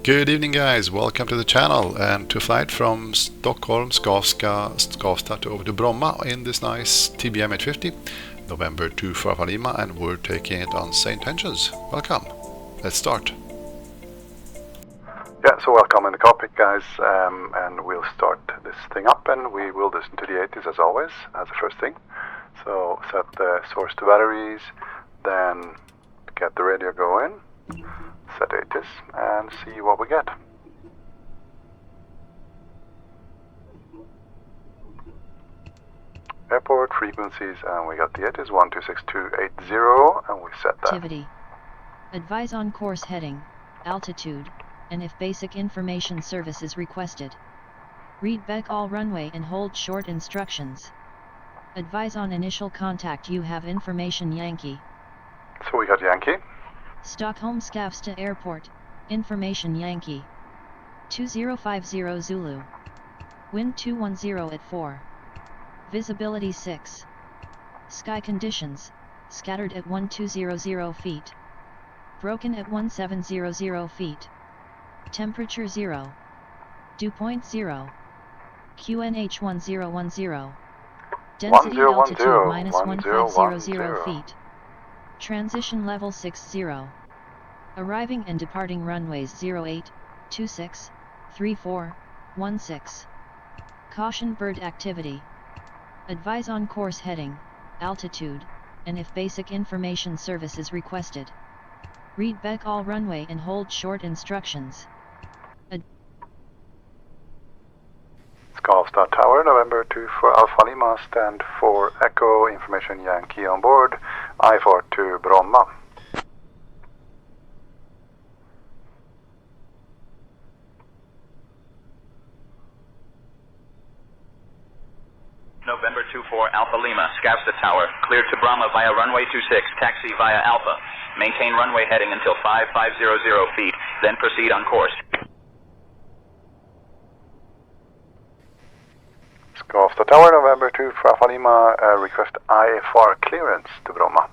Good evening guys, welcome to the channel and to flight from Stockholm Skavsta to over to Bromma in this nice TBM 850, November to Alpha Lima, and we're taking it on SayIntentions. Welcome, let's start. Yeah, so welcome in the cockpit guys, and we'll start this thing up and we will listen to the 80s as always, as the first thing. So set the source to batteries, then get the radio going. Set 80s and see what we get. Airport frequencies, and we got the 80s 126280, and we set that. Activity. Advise on course heading, altitude, and if basic information service is requested. Read back all runway and hold short instructions. Advise on initial contact. You have information Yankee. So we got Yankee. Stockholm Skavsta Airport, information Yankee. 2050 Zulu. Wind 210 at 4. Visibility 6. Sky conditions, scattered at 1200 feet. Broken at 1700 feet. Temperature 0. Dew point 0. QNH 1010. Density altitude minus 1500 feet. Transition level 60. Arriving and departing runways 08, 26, 34, 16. Caution bird activity. Advise on course heading, altitude, and if basic information service is requested. Read back all runway and hold short instructions. Skavsta Tower, November 2 for Alpha Lima, stand for Echo, information Yankee on board, I-4 to Bromma. November 24 Alpha Lima, Skavsta Tower, cleared to Bromma via runway 26, taxi via Alpha. Maintain runway heading until 5500 feet, then proceed on course. Skavsta Tower, November 2 for Alpha Lima, request IFR clearance to Bromma.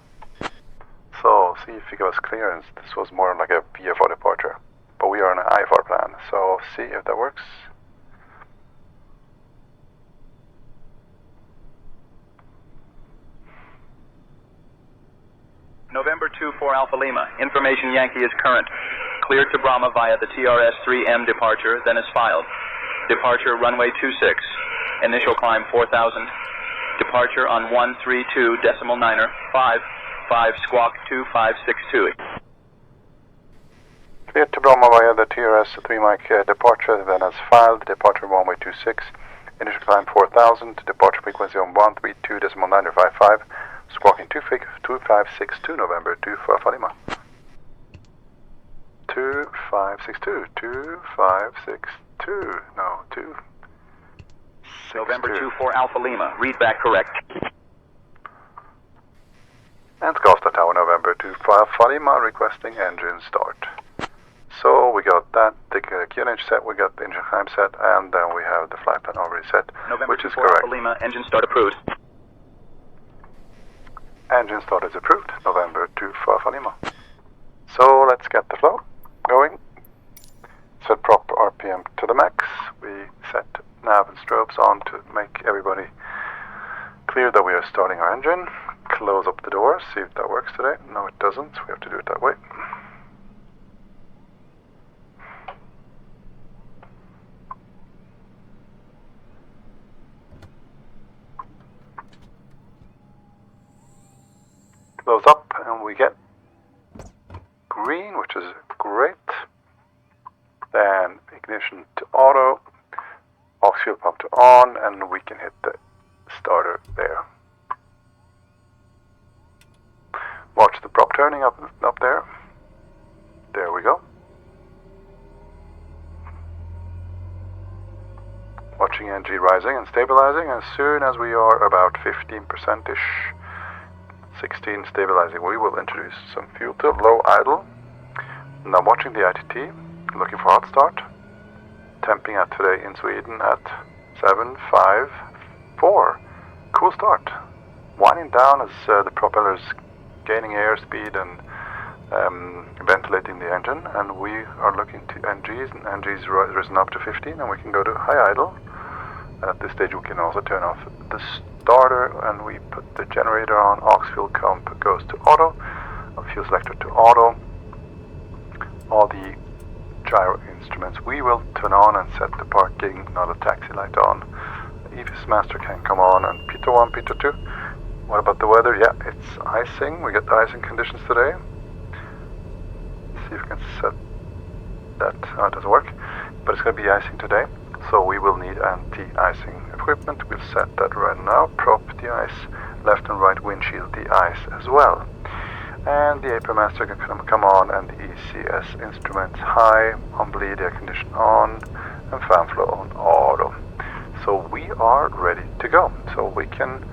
So, see if you give us clearance. This was more like a VFR departure, but we are on an IFR plan, so see if that works. November 24 Alpha Lima, information Yankee is current. Cleared to Bromma via the TRS-3M departure, then is filed. Departure runway 26. Initial climb 4,000. Departure on 132.9er 5 squawk 2562. Cleared to Bromma via the TRS-3 mic departure, then as filed. Departure runway 26. Initial climb 4,000. Departure frequency on 132.9er 55. Squawking 2562, November 2 for Alpha Lima. 2562, 2562, no, 2. November 24 Alpha Lima, read back correct. And Skavsta Tower, November 2 for Alpha Lima, requesting engine start. So we got that, the QNH set, we got the engine climb set, and then we have the flight plan already set, November which is 24 correct. Alpha Lima, engine start approved. Engine start is approved, November 2 for Alpha Lima. So let's get the flow going. Set prop RPM to the max. We set nav and strobes on to make everybody clear that we are starting our engine. Close up the doors, see if that works today. No, it doesn't. We have to do it that way. Close up and we get green, which is great. Then ignition to auto, aux fuel pump to on, and we can hit the starter there. Watch the prop turning up there. There we go. Watching NG rising and stabilizing. As soon as we are about 15%ish, 16 stabilizing, we will introduce some fuel to low idle. Now watching the ITT, looking for hot start. Temping at today in Sweden at 754. Cool start. Winding down as the propellers gaining airspeed and ventilating the engine, and we are looking to NGs, and NGs risen up to 15, and we can go to high idle. At this stage we can also turn off the starter, and we put the generator on. Aux fuel pump goes to auto, fuel selector to auto. All the gyro instruments we will turn on and set the parking, not a taxi light on. EVS master can come on, and Peter 1, Peter 2. What about the weather? Yeah, it's icing. We got icing conditions today. See if we can set that. Oh, it doesn't work, but it's going to be icing today, so we will need anti-icing equipment. We'll set that right now. Prop the ice, left and right windshield the ice as well. And the AP master can come on, and the ECS instruments high, on bleed, air condition on, and fan flow on auto. So we are ready to go. So we can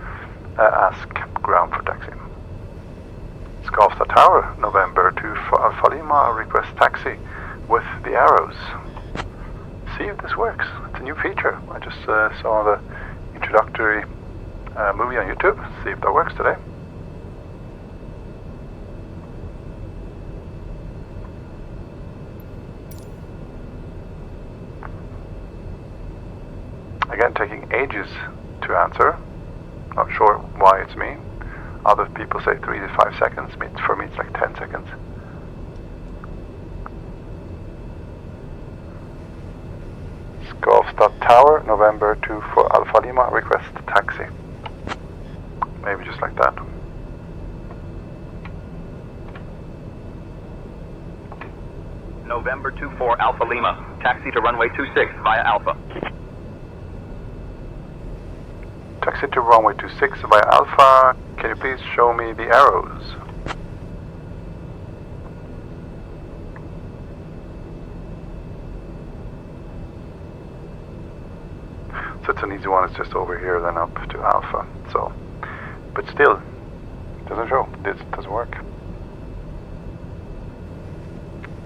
ask ground for taxi. Skavsta Tower, November 2 for Alpha Lima, request taxi with the arrows. See if this works. It's a new feature. I just saw the introductory movie on YouTube. See if that works today. Again, taking ages to answer. Not sure why it's me. Other people say 3 to 5 seconds. For me, it's like 10 seconds. Skavsta Tower, November 2 for Alpha Lima, request taxi. Maybe just like that. November 2 for Alpha Lima, taxi to runway 26 via Alpha. Taxi to runway 26 via Alpha. Can you please show me the arrows? So it's an easy one. It's just over here, then up to Alpha. So, but still, it doesn't show. This doesn't work.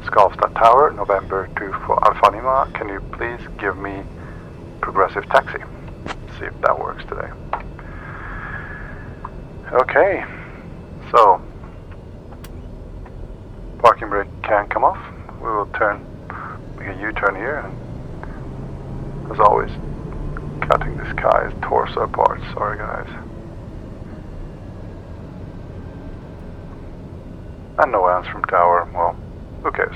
Skavsta Tower, November 2 for Alpha Lima. Can you please give me progressive taxi? See if that works today. Okay, so parking brake can come off. We will make a U-turn here, and as always, cutting this guy's torso apart. Sorry guys. And no answer from tower. Well, who cares?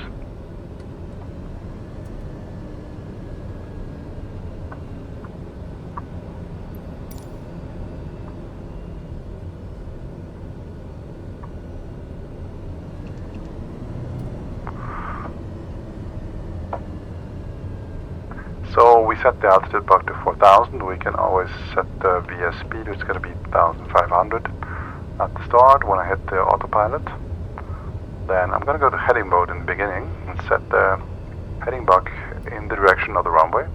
So we set the altitude back to 4,000. We can always set the VS speed. It's going to be 1,500 at the start when I hit the autopilot. Then I'm going to go to heading mode in the beginning and set the heading back in the direction of the runway.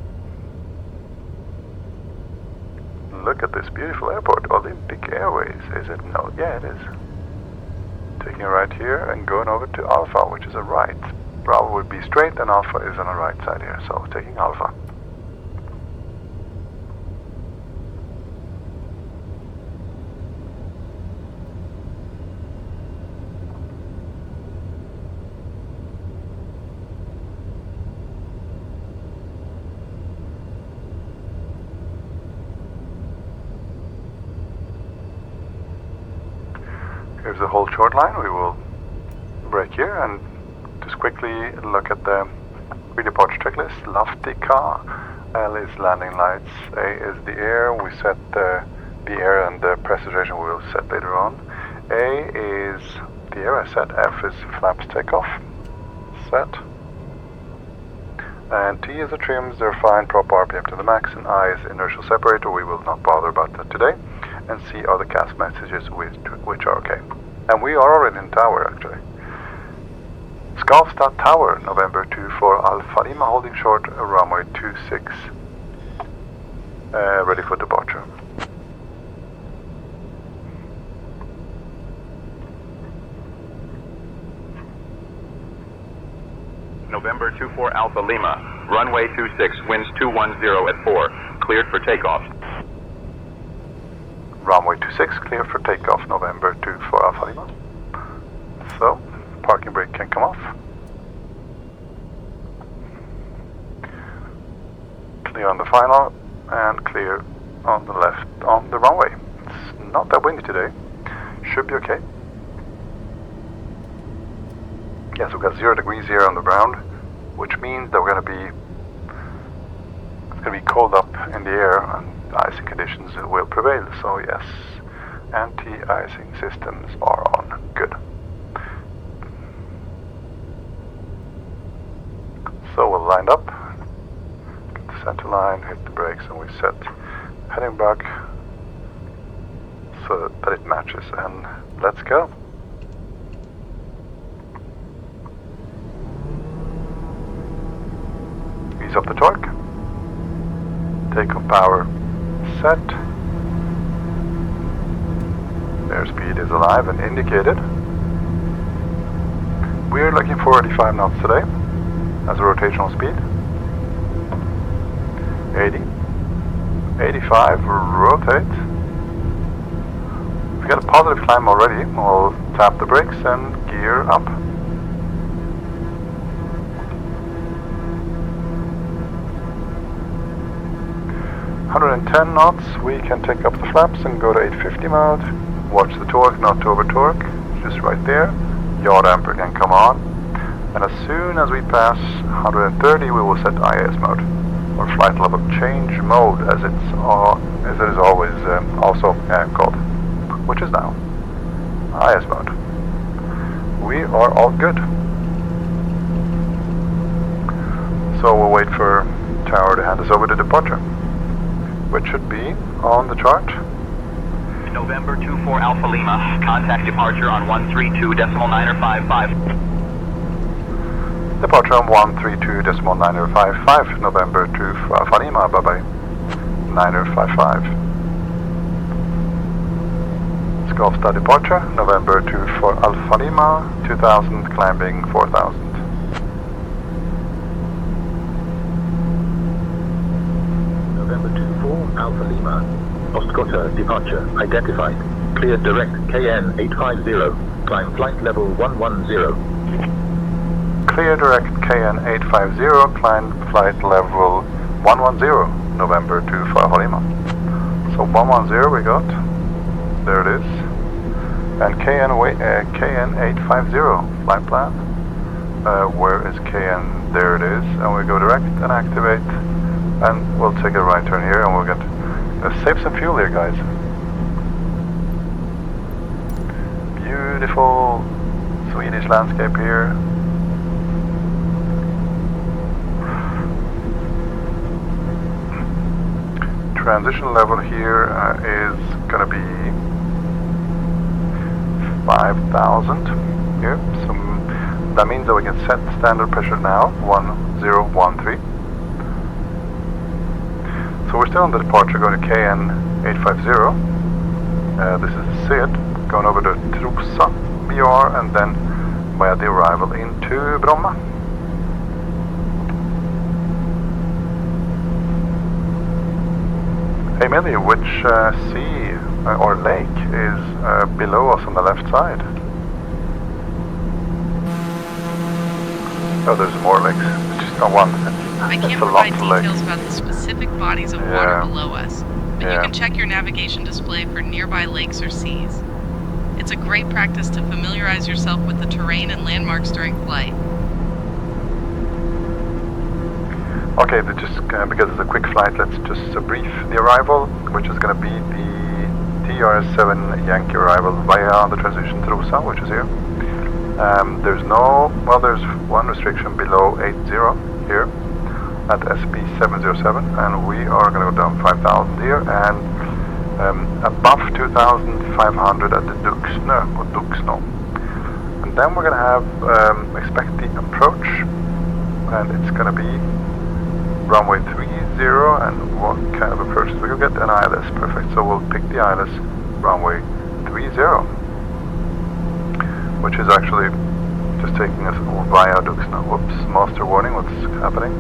Look at this beautiful airport, Olympic Airways. Is it? No, yeah it is. Taking a right here and going over to Alpha, which is a right. Bravo would be straight and Alpha is on the right side here, so taking Alpha. Here's the whole short line. We will brake here and just quickly look at the pre-departure checklist. Laftika, L is landing lights, A is the air. We set the air and the pressurization we will set later on. A is the air I set, F is flaps takeoff, set. And T is the trims, they're fine, prop RPM to the max, and I is inertial separator. We will not bother about that today. And C are the CAS messages which are okay. And we are already in tower actually. Skavsta Tower, November 2 for Alpha Lima, holding short, runway 26, ready for departure. November 24 Alpha Lima, runway 26, winds 210 at 4, cleared for takeoff. Runway 26, cleared for takeoff, November 2 for Alpha Lima. So, parking brake can come off. Clear on the final and clear on the left on the runway. It's not that windy today. Should be okay. Yes, we've got 0 degrees here on the ground, which means that it's going to be cold up in the air and icing conditions will prevail. So yes, anti-icing systems are on. Good. So we're lined up, get the center line, hit the brakes, and we set heading back so that it matches, and let's go. Ease up the torque, takeoff power set, airspeed is alive and indicated. We're looking for 85 knots today as a rotational speed. 80, 85, rotate. We've got a positive climb already. We'll tap the brakes and gear up. .110 knots, we can take up the flaps and go to 850 mode. Watch the torque, not to over torque, just right there. Yaw damper can come on. And as soon as we pass 130, we will set IS mode, or flight level change mode, as it is always also called, which is now IS mode. We are all good. So we'll wait for tower to hand us over to departure, which should be on the chart. November 24 Alpha Lima, contact departure on 132.955. Departure on 132.955, November 2 Alpha Lima, bye bye. 955. Skavsta departure, November 2 for Alpha Lima, 2000, climbing 4000. November 24 Alpha Lima, Ostkota departure identified. Clear direct KN 850, climb flight level 110. Clear direct KN 850, climb flight level 110, November 2 for Alpha Lima. So 110 we got, there it is. And KN 850, flight plan. Where is KN? There it is. And we go direct and activate. And we'll take a right turn here and we'll get save some fuel here, guys. Beautiful Swedish landscape here. Transition level here is gonna be 5,000 here. So that means that we can set standard pressure now, 1013. So we're still on the departure going to KN 850. This is SayInt, going over to Trosa BR and then via the arrival into Bromma. Hey Millie, which sea or lake is below us on the left side? Oh, there's more lakes. It's just not one. I can't provide details about the specific bodies of water below us, but you can check your navigation display for nearby lakes or seas. It's a great practice to familiarize yourself with the terrain and landmarks during flight. Okay, because it's a quick flight, let's just brief the arrival, which is going to be the TRS-7 Yankee arrival via the transition Trosa, which is here. There's there's one restriction below 80 here at SB707, and we are going to go down 5,000 here, and above 2,500 at the Duxno. And then we're going to have, expect the approach, and it's going to be runway 30, and what kind of approaches we will get? An ILS, perfect. So we'll pick the ILS runway 30, which is actually just taking us via Duxno. Whoops, master warning, what's happening?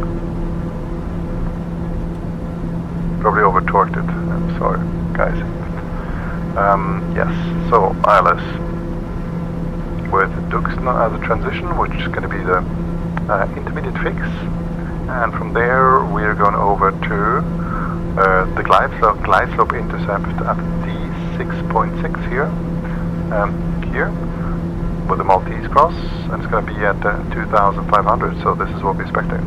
Probably over torqued it, I'm sorry, guys. Yes, so ILS. with Duxno as a transition, which is going to be the intermediate fix, and from there we're going over to the glide slope intercept at T6.6 here, with the Maltese cross, and it's going to be at 2,500. So this is what we're expecting.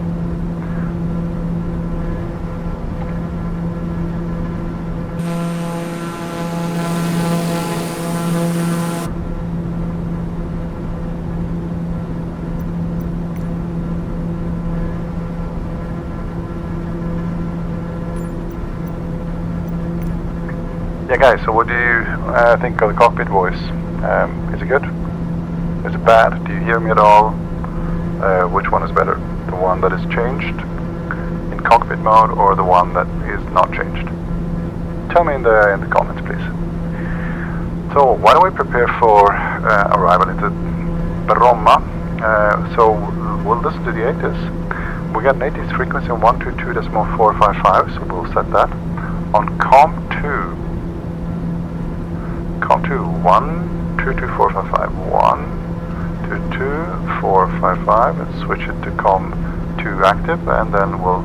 Yeah, guys, so what do you think of the cockpit voice? Is it good? Is it bad? Do you hear me at all? Which one is better? The one that is changed in cockpit mode or the one that is not changed? Tell me in the comments, please. So why don't we prepare for arrival into Bromma? So we'll listen to the ATIS. We got an ATIS frequency of 122.455, so we'll set that. On COM2, 122.455, 122.455, and switch it to COM2 active, and then we'll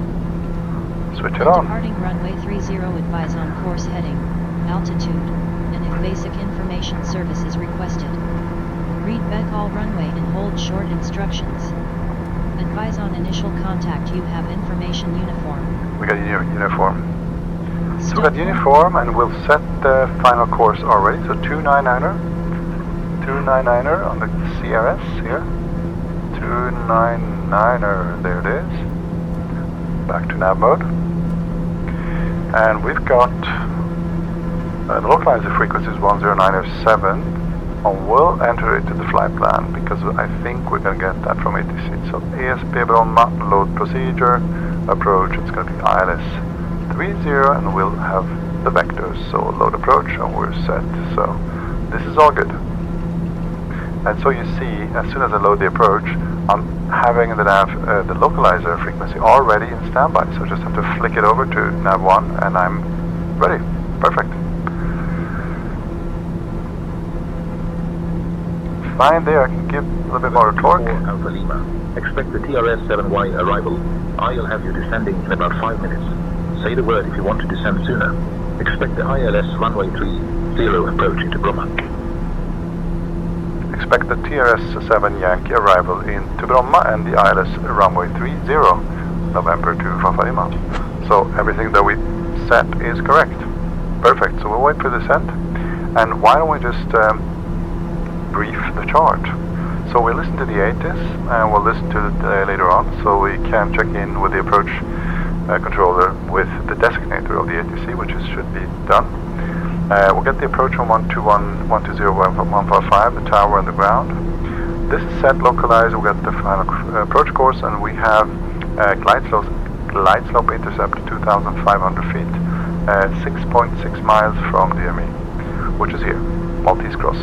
switch it on. Departing runway 30, advise on course heading, altitude, and if basic information service is requested. Read back all runway and hold short instructions. Advise on initial contact, you have information uniform. We got uniform. So we got uniform, and we'll set the final course already. So 299er on the CRS here. 299er, there it is. Back to nav mode. And we've got the localizer frequency is 10907, and we'll enter it to the flight plan because I think we're going to get that from ATC. So ESSB Bromma, load procedure, approach, it's going to be ILS 30, and we'll have the vectors, so load approach, and we're set. So this is all good. And so you see, as soon as I load the approach, I'm having the nav, the localizer frequency already in standby. So I just have to flick it over to nav 1, and I'm ready. Perfect. Fine there, I can give a little bit more torque. Alpha Lima. Expect the TRS-7Y arrival. I'll have you descending in about 5 minutes. Say the word if you want to descend sooner. Expect the ILS runway 30 approach into Bromma. Expect the TRS-7 Yankee arrival into Bromma and the ILS runway 30, November to Fafalima. So everything that we set is correct. Perfect, so we'll wait for descent. And why don't we just brief the chart? So we'll listen to the ATIS, and we'll listen to it later on, so we can check in with the approach controller with the designator of the ATC, which should be done. We'll get the approach on 120.155, the tower and the ground. This is set localized. We'll get the final approach course, and we have glide slope intercept 2,500 feet, 6.6 miles from DME, which is here, Maltese Cross.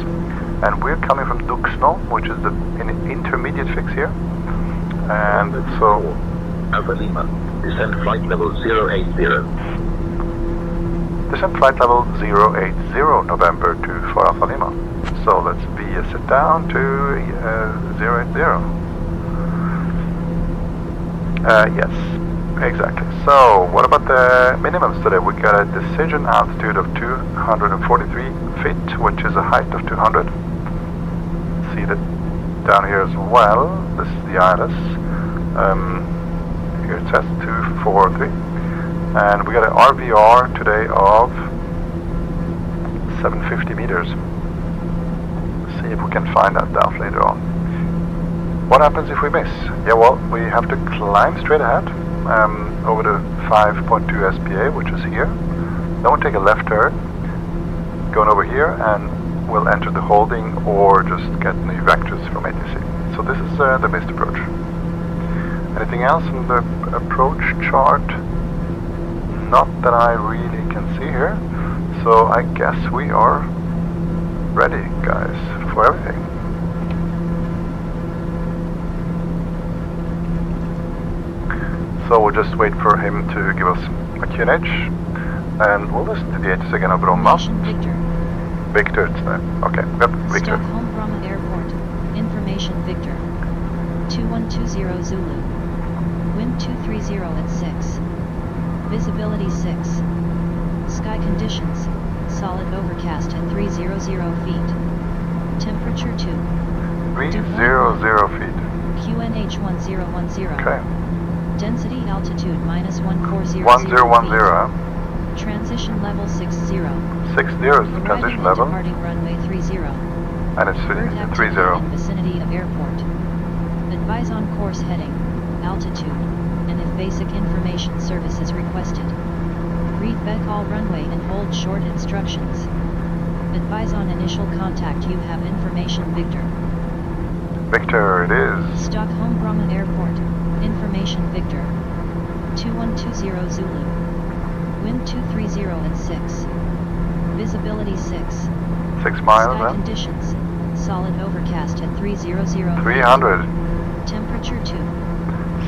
And we're coming from Duxno, which is the intermediate fix here. And so Alpha Lima, descend flight level 080. Descent flight level 080, November to for Alpha Lima. So let's sit down to 080. Yes, exactly. So what about the minimums today? We got a decision altitude of 243 feet, which is a height of 200. See that down here as well. This is the ILS. Here it says 243, and we got an RVR today of 750 meters. Let's see if we can find that out later on. What happens if we miss? Yeah, well, we have to climb straight ahead over the 5.2 SPA, which is here. Then we'll take a left turn, going over here, and we'll enter the holding or just get new vectors from ATC. So this is the missed approach. Anything else on the approach chart? Not that I really can see here. So I guess we are ready, guys, for everything. So we'll just wait for him to give us a QNH, and we'll listen to the ATC again of Bromma. Victor. Victor, it's there. Okay, we got Victor. Stockholm Bromma Airport, Information Victor. 2120 Zulu. Wind 230 at 6. Visibility 6. Sky conditions, solid overcast at 300 feet. Temperature 2. 300 feet. QNH 1010. Okay. Density altitude minus 1400 1010, huh? feet. Transition level 60. 60 is the Arriving transition and level. departing runway 30. And it's Bird activity 30. in vicinity of airport. Advise on course heading, altitude, and if basic information service is requested. Read back all runway and hold short instructions. Advise on initial contact. You have information Victor. Victor, it is. Stockholm Bromma Airport. Information Victor. 2120 Zulu. Wind 230 at 6. Visibility 6. 6 miles, Sky huh? conditions, solid overcast at 300 feet. 300. Temperature 2.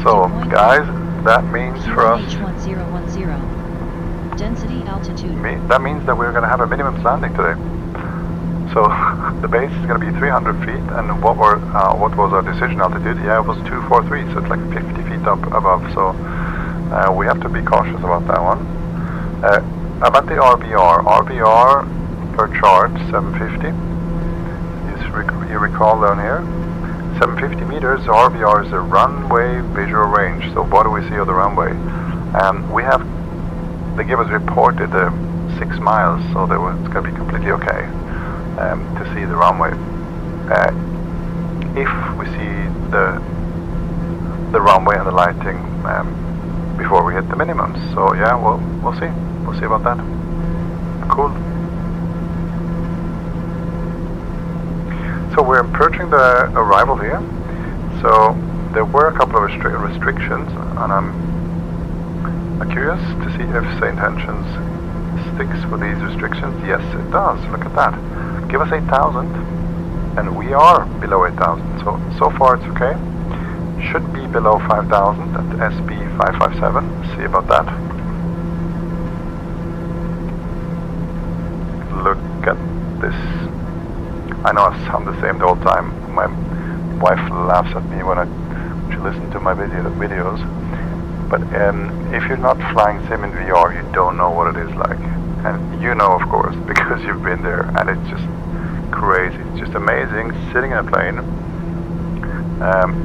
So, guys, that means for us, QNH1010. Density altitude. that means that we're going to have a minimum landing today. So the base is going to be 300 feet, and what was our decision altitude? Yeah, it was 243, so it's like 50 feet up above. So we have to be cautious about that one. About the RVR per chart 750. You recall down here, 750 meters. RVR is a runway visual range. So what do we see of the runway? They give us reported 6 miles, so it's going to be completely okay to see the runway. If we see the runway and the lighting before we hit the minimums, so yeah, we'll see about that. Cool. So we're approaching the arrival here. So there were a couple of restrictions, and I'm curious to see if SayIntentions sticks with these restrictions. Yes, it does. Look at that. Give us 8,000, and we are below 8,000. So far it's okay. Should be below 5,000 at SB 557. See about that. Look at this. I know I sound the same the whole time. My wife laughs at me when she listens to my videos. But if you're not flying sim in VR, you don't know what it is like. And you know, of course, because you've been there, and it's just crazy. It's just amazing sitting in a plane,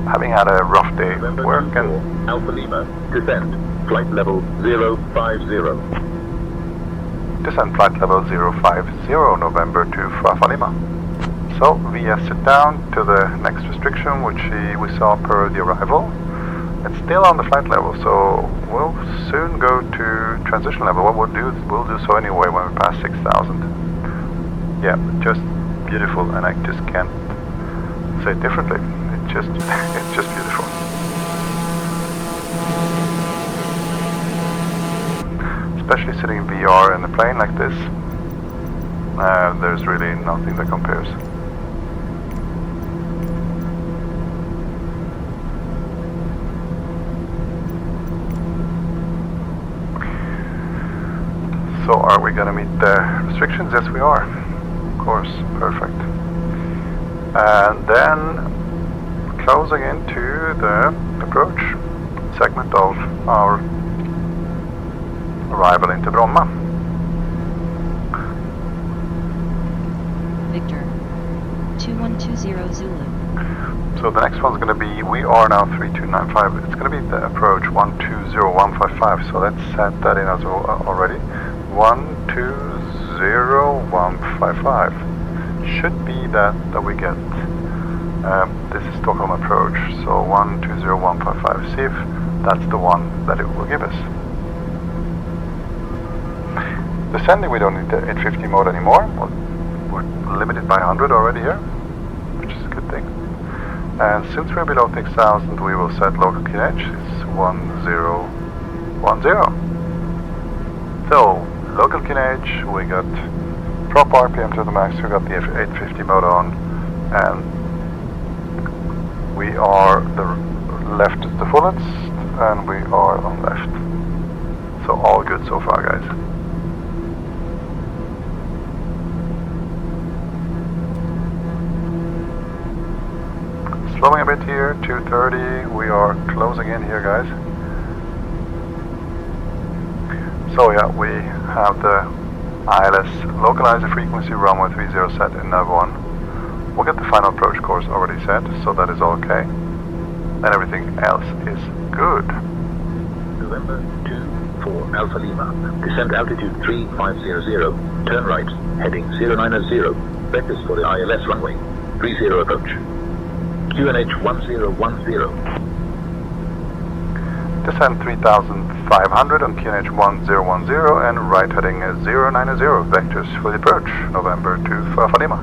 having had a rough day at work. And Alpha Lima, descend, flight level 050. Descend flight level 050, November to Alpha Lima. So VS sit down to the next restriction, which we saw per the arrival. It's still on the flight level, so we'll soon go to transition level. What we'll do so anyway when we pass 6,000. Yeah, just beautiful, and I just can't say it differently. It's just beautiful. Especially sitting in VR in a plane like this, there's really nothing that compares. So are we going to meet the restrictions? Yes, we are. Of course, perfect. And then closing into the approach segment of our arrival into Bromma. Victor. 2120 Zulu. So the next one's going to be, we are now 3295. It's going to be the approach 120155. So let's set that in as well already. 120155 should be that we get. This is Stockholm approach, so 120155. See if that's the one that it will give us. Descending, we don't need the 850 mode anymore. We're limited by 100 already here, which is a good thing. And since we're below 6,000, we will set local QNH. It's 1010. So local QNH, we got prop RPM to the max, we got the 850 mode on, and we are the left is the fullest, and we are on left. So all good so far, guys. slowing a bit here, 230, we are closing in here, guys. So yeah, we have the ILS localizer frequency runway 30 set in nav 1. We'll get the final approach course already set, so that is all okay. And everything else is good. November 24 Alpha Lima, descent altitude 3500, turn right, heading 090, vectors for the ILS runway, 30 approach. QNH 1010. Descent 3500 on QNH 1010 and right heading 090, vectors for the approach, November to Alpha Lima.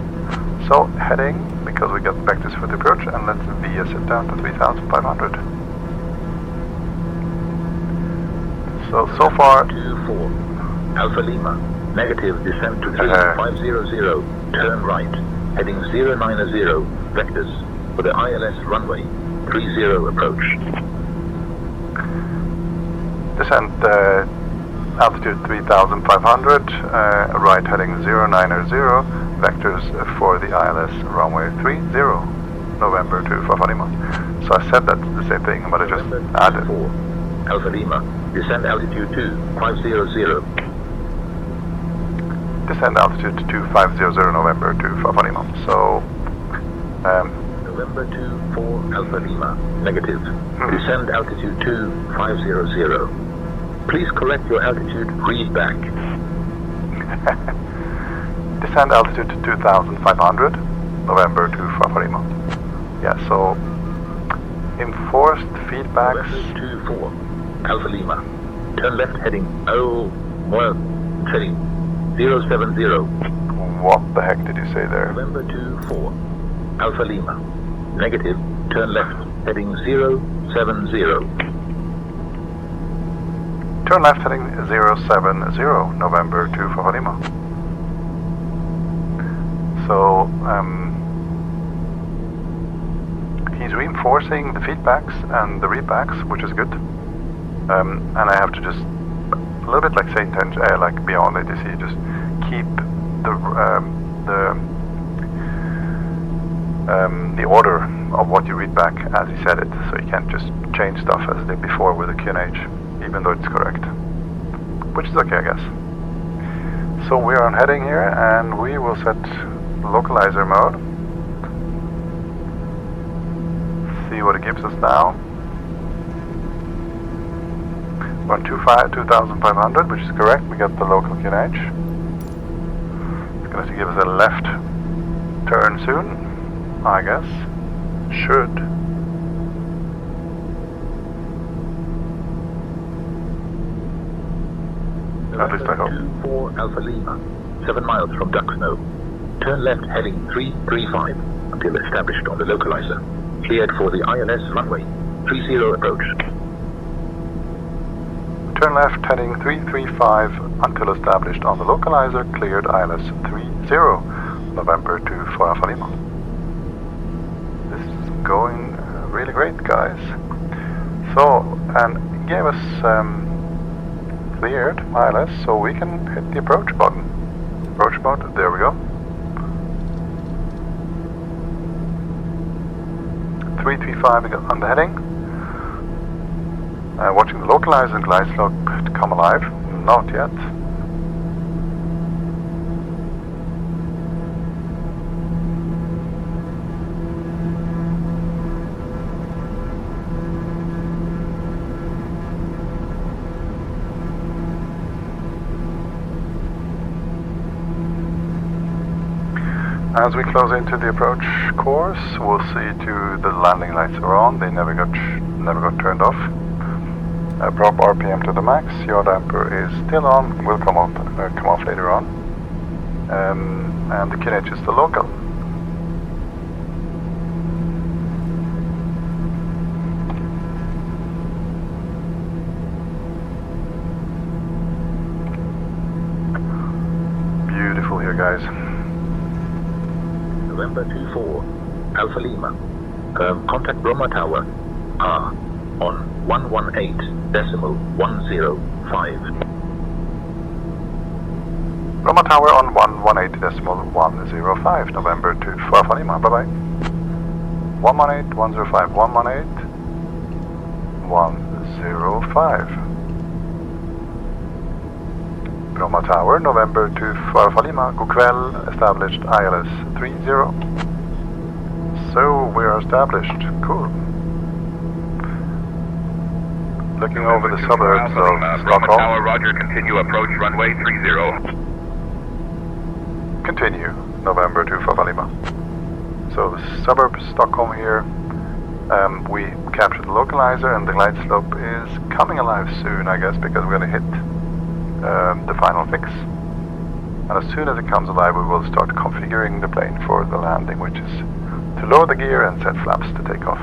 So heading, because we got vectors for the approach, and let's VS it down to 3500. So far... 24 Alpha Lima, negative, descent to 3500, turn right, heading 090, vectors for the ILS runway, 30 approach. Descent altitude 3500, right heading 090, vectors for the ILS runway 30, November to Alpha Lima. So I said that's the same thing, but I just added. 4 Alpha Lima, descent altitude 2500. Descent altitude 2500, November to Alpha Lima. So, November 24 Alpha Lima, negative, descent altitude 2500. Please correct your altitude, read back. Descent altitude to 2500, November to Alpha Lima. Yeah, so enforced feedbacks. November 24 Alpha Lima, turn left heading 070. What the heck did you say there? November 24 Alpha Lima, negative, turn left heading 070. Turn left heading 070, November to Alpha Lima. So, he's reinforcing the feedbacks and the readbacks, which is good. And I have to just, a little bit like SayIntentions, like beyond ATC, just keep the order of what you read back as he said it. So you can't just change stuff as they did before with the QNH, even though it's correct. Which is okay, I guess. So we are on heading here, and we will set localizer mode. See what it gives us now. We're on 2500, which is correct. We got the local QNH. It's going to give us a left turn soon, I guess. Should. At least I hope. 24 Alpha Lima, 7 miles from Duxno. Turn left heading 335 until established on the localizer. Cleared for the ILS runway, 30 approach. Turn left heading 335 until established on the localizer. Cleared ILS 30, November to Alpha Lima. This is going really great, guys. So, and gave us cleared ILS, so we can hit the approach button. Approach mode, there we go. 335 on the heading. Watching the localizer and glide slope to come alive. Not yet. As we close into the approach course, we'll see to the landing lights are on. They never got turned off. Prop RPM to the max. Yaw damper is still on. Will come off later on. And the QNH is the local. Beautiful here, guys. November 24 Alpha Lima, contact Bromma Tower, R, on 118.105. Bromma Tower on 118.105, November to Alpha Lima, bye bye. 118, 105, 118, 105. Bromma Tower, November to Alpha Lima, god kväll, established ILS 30. So we are established, cool. Looking over the suburbs of Bromma Stockholm. Tower, roger, continue approach runway 30. Continue, November to Alpha Lima. So the suburbs Stockholm here, we captured the localizer and the glide slope is coming alive soon, I guess, because we're going to hit the final fix. And as soon as it comes alive, we will start configuring the plane for the landing, which is to lower the gear and set flaps to take off.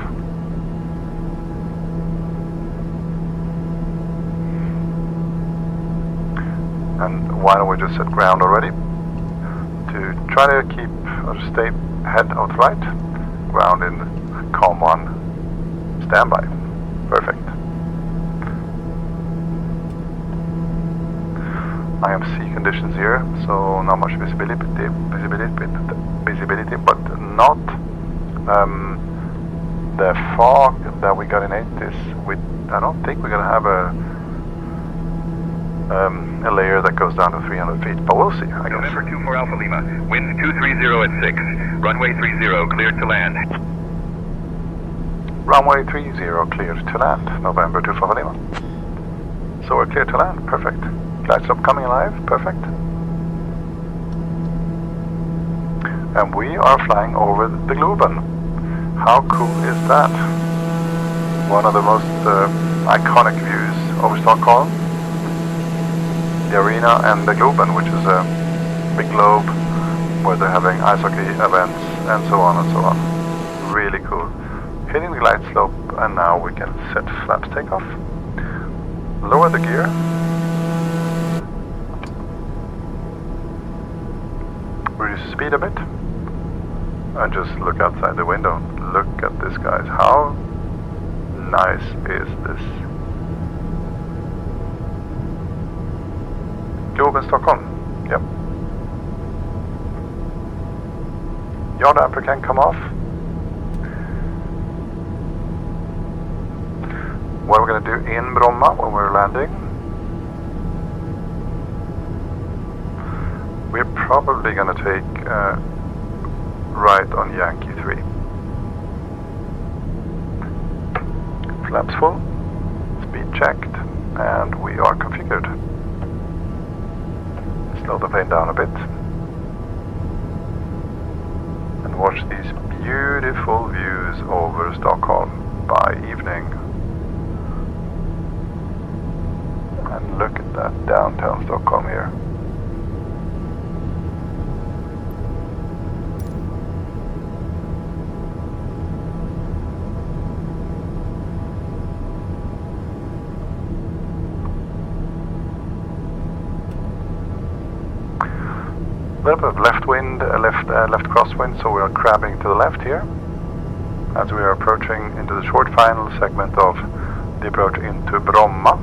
And why don't we just set ground already? To try to keep or stay head of right, ground in COM 1, standby. Perfect. IMC conditions here, so not much visibility, but not the fog that we got in 80s. I don't think we're gonna have a layer that goes down to 300 feet, but we'll see, I guess. November 24 Alpha Lima, wind 230 at 6, runway 30 cleared to land. Runway 30 cleared to land, November 2 Alpha Lima. So we're clear to land, perfect. Glide slope coming alive, perfect. And we are flying over the Globen. How cool is that? One of the most iconic views over Stockholm. The arena and the Globen, which is a big globe where they're having ice hockey events and so on and so on. Really cool. Hitting the glide slope, and now we can set flaps takeoff. Lower the gear. Reduce speed a bit. And just look outside the window. Look at this, guys. How nice is this? Globe in Stockholm. Yep. Yaw damper can come off. What we're going to do in Bromma when we're landing, we're probably going to take right on Yankee 3. Flaps full, speed checked, and we are configured. Slow the plane down a bit. And watch these beautiful views over Stockholm by evening. And look at that downtown Stockholm here. A little bit of left wind, left crosswind, so we are crabbing to the left here as we are approaching into the short final segment of the approach into Bromma.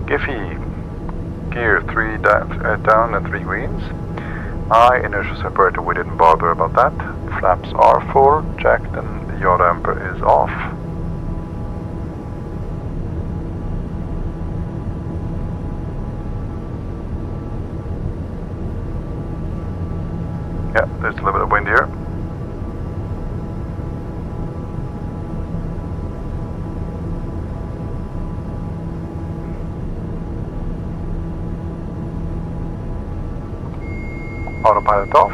Giphy, gear 3 down and 3 greens. Inertial separator, we didn't bother about that. Flaps are full, checked, and the yaw damper is off. Yeah, there's a little bit of wind here. Autopilot off.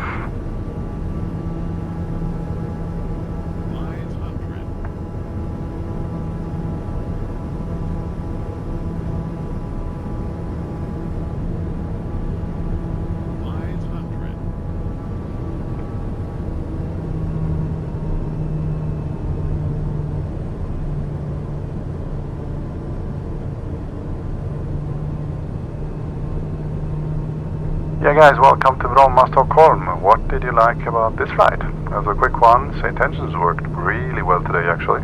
Yeah guys, welcome to Bromma, Stockholm. What did you like about this flight? As a quick one, SayIntentions worked really well today actually.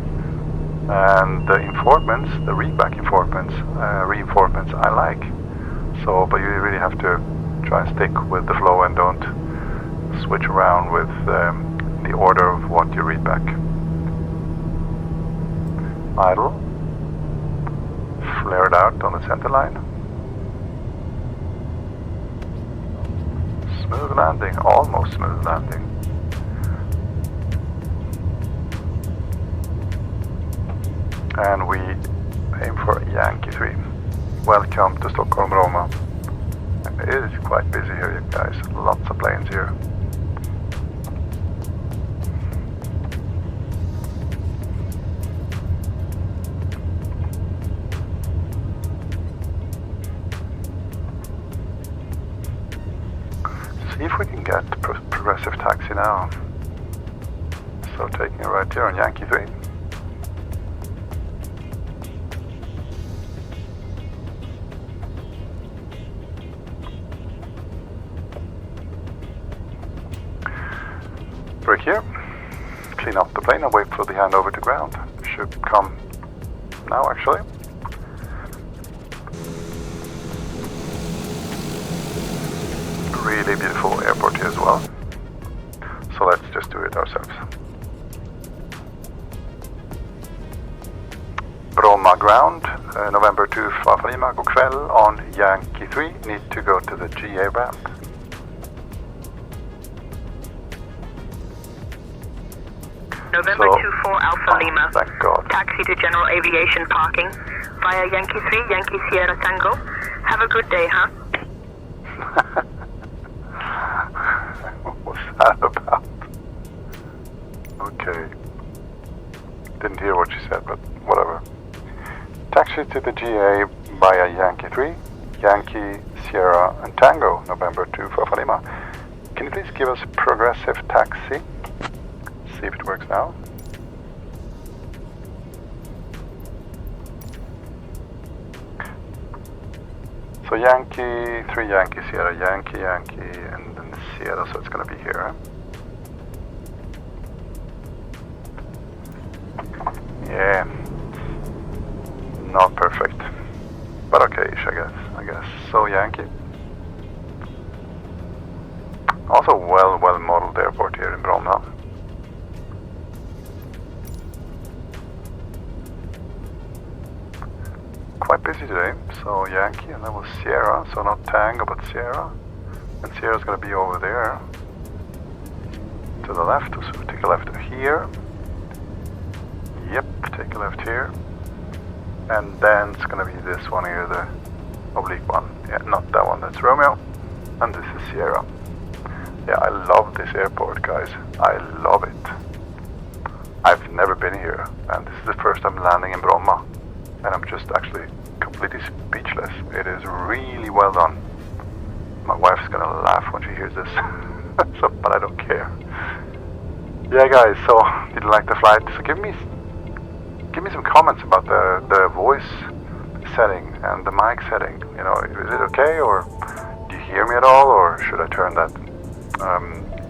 And the informants, the readback reinforcements I like. So, but you really have to try and stick with the flow and don't switch around with the order of what you read back. Idle. Flared out on the center line. Smooth landing, almost smooth landing. And we aim for Yankee 3. Welcome to Stockholm Bromma. It is quite busy here, you guys. Lots of planes here. See if we can get progressive taxi now. So taking it right here on Yankee 3. Brake here, clean up the plane and wait for the handover to ground. Should come now actually. Really beautiful airport here as well. So let's just do it ourselves. Bromma ground, November 2 Alfa Lima, god kväll on Yankee 3. Need to go to the GA ramp. November 24 Alpha Lima. Thank God. Taxi to General Aviation parking via Yankee 3, Yankee Sierra Tango. Have a good day, huh? What was that about? Okay. Didn't hear what she said, but whatever. Taxi to the GA via Yankee 3, Yankee Sierra and Tango, November 2 for Alfa Lima. Can you please give us progressive taxi? See if it works now. So Yankee 3, Yankee Sierra, Yankee, Yankee, and then Sierra, so it's going to be here. Yeah, not perfect, but okay-ish, I guess. So Yankee. Also well modeled airport here in Bromma. Quite busy today, so Yankee, and that was Sierra, so not Tango but Sierra, and Sierra's going to be over there to the left, so take a left here, yep, take a left here, and then it's going to be this one here, the oblique one, yeah, not that one, that's Romeo, and this is Sierra. Yeah, I love this airport, guys, I love it. I've never been here, and this is the first time landing in Bromma. And I'm just actually completely speechless. It is really well done. My wife's gonna laugh when she hears this, so, but I don't care. Yeah, guys. So, did you like the flight? So, give me some comments about the voice setting and the mic setting. You know, is it okay, or do you hear me at all, or should I turn that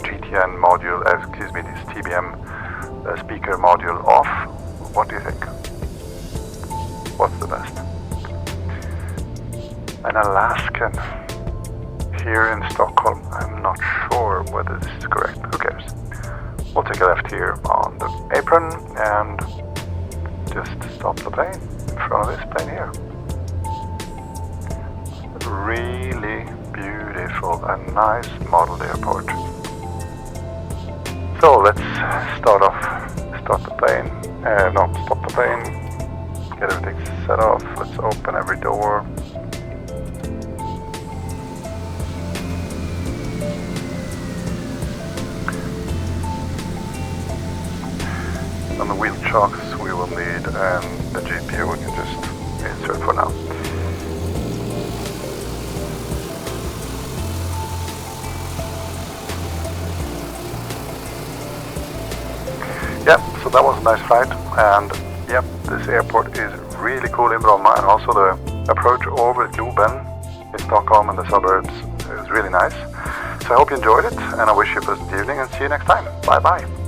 GTN module? Excuse me, this TBM speaker module off? What do you think? What's the best? An Alaskan here in Stockholm. I'm not sure whether this is correct. Who cares? We'll take a left here on the apron and just stop the plane in front of this plane here. Really beautiful and nice modeled airport. So let's start the plane. Stop the plane. Get everything set off. Let's open every door. And the wheel chocks we will need, and the GPU we can just insert for now. Yep, so that was a nice flight, and yep, this airport is really cool in Bromma, and also the approach over Globen in Stockholm and the suburbs is really nice. So I hope you enjoyed it, and I wish you a pleasant evening, and see you next time. Bye bye.